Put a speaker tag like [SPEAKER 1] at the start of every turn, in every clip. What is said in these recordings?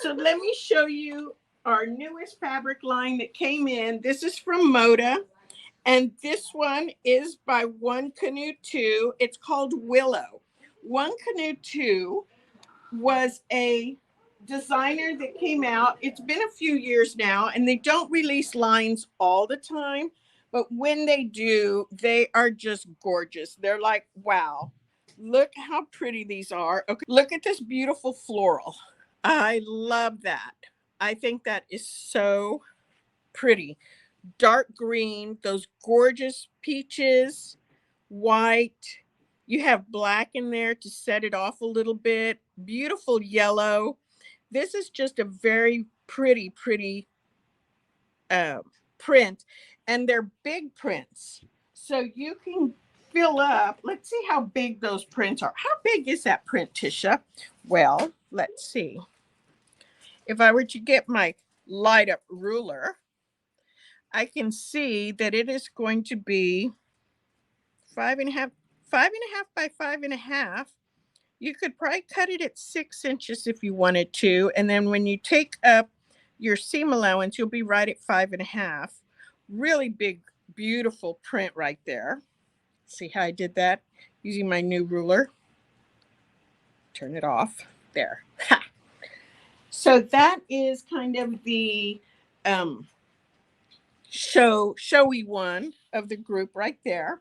[SPEAKER 1] So let me show you our newest fabric line that came in. This is from Moda. And this one is by One Canoe 2. It's called Willow. One Canoe 2 was a designer that came out. It's been a few years now, and they don't release lines all the time. But when they do, they are just gorgeous. They're like, wow, look how pretty these are. Okay, look at this beautiful floral. I love that. I think that is so pretty. Dark green, those gorgeous peaches, white. You have black in there to set it off a little bit. Beautiful yellow. This is just a very pretty, pretty uh, print. And they're big prints. So you can fill up. Let's see how big those prints are. How big is that print, Tisha? Well, let's see. If I were to get my light up ruler, I can see that it is going to be 5.5, 5.5 by 5.5. You could probably cut it at 6 inches if you wanted to. And then when you take up your seam allowance, you'll be right at 5.5. Really big, beautiful print right there. See how I did that using my new ruler? Turn it off. There. Ha. So that is kind of the showy one of the group right there.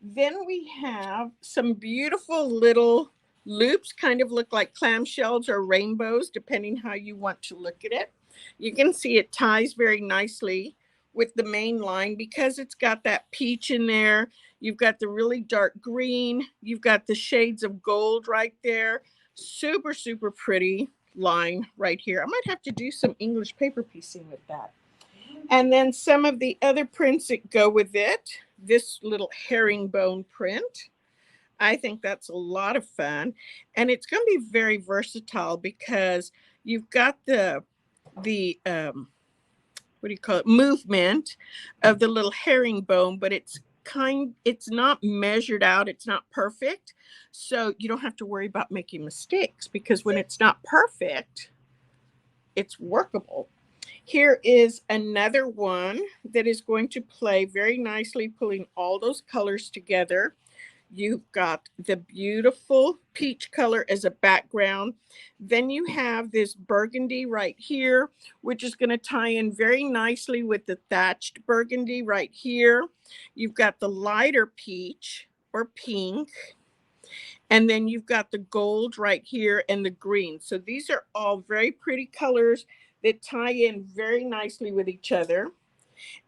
[SPEAKER 1] Then we have some beautiful little loops, kind of look like clamshells or rainbows, depending how you want to look at it. You can see it ties very nicely with the main line because it's got that peach in there. You've got the really dark green. You've got the shades of gold right there. Super, super pretty line right here. I might have to do some English paper piecing with that. And then some of the other prints that go with it. This little herringbone print. I think that's a lot of fun. And it's going to be very versatile because you've got the what do you call it, movement of the little herringbone, but it's not measured out. It's not perfect. So you don't have to worry about making mistakes because when it's not perfect, it's workable. Here is another one that is going to play very nicely, pulling all those colors together. You've got the beautiful peach color as a background. Then you have this burgundy right here, which is going to tie in very nicely with the thatched burgundy right here. You've got the lighter peach or pink. And then you've got the gold right here and the green. So these are all very pretty colors that tie in very nicely with each other.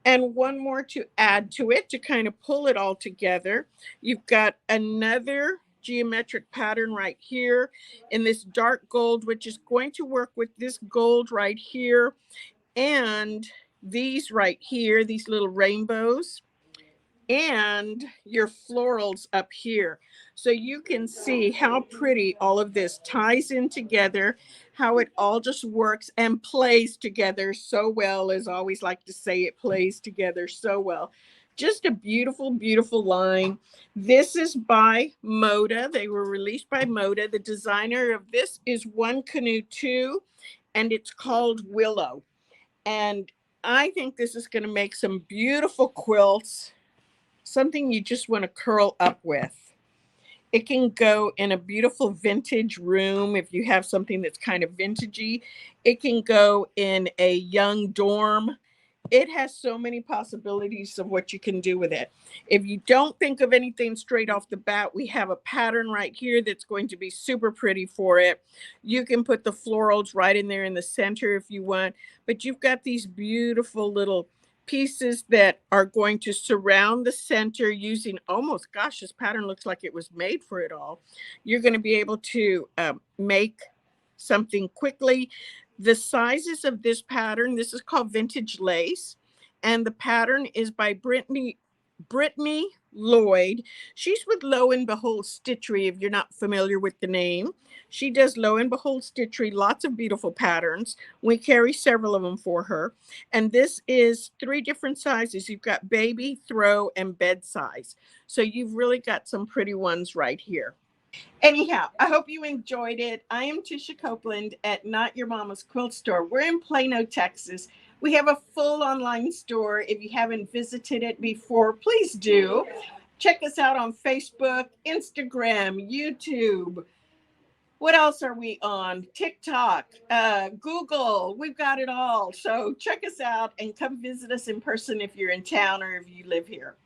[SPEAKER 1] And one more to add to it to kind of pull it all together. You've got another geometric pattern right here in this dark gold, which is going to work with this gold right here and these right here, these little rainbows, and your florals up here. So you can see how pretty all of this ties in together, how it all just works and plays together so well. As I always like to say, it plays together so well. Just a beautiful, beautiful line. This is by Moda. They were released by Moda. The designer of this is One Canoe 2, and it's called Willow. And I think this is going to make some beautiful quilts, something you just want to curl up with. It can go in a beautiful vintage room if you have something that's kind of vintagey. It can go in a young dorm. It has so many possibilities of what you can do with it. If you don't think of anything straight off the bat, we have a pattern right here that's going to be super pretty for it. You can put the florals right in there in the center if you want, but you've got these beautiful little pieces that are going to surround the center using almost, gosh, this pattern looks like it was made for it all. You're going to be able to make something quickly. The sizes of this pattern, this is called Vintage Lace, and the pattern is by Brittany Lloyd. She's with Lo and Behold Stitchery, if you're not familiar with the name. She does Lo and Behold Stitchery, lots of beautiful patterns. We carry several of them for her. And this is 3 different sizes. You've got baby, throw, and bed size. So you've really got some pretty ones right here. Anyhow, I hope you enjoyed it. I am Tisha Copeland at Not Your Mama's Quilt Store. We're in Plano, Texas. We have a full online store. If you haven't visited it before, please do. Check us out on Facebook, Instagram, YouTube. What else are we on? TikTok, Google. We've got it all. So check us out and come visit us in person if you're in town or if you live here.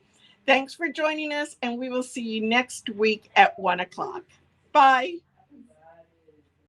[SPEAKER 1] Thanks for joining us, and we will see you next week at 1 o'clock. Bye.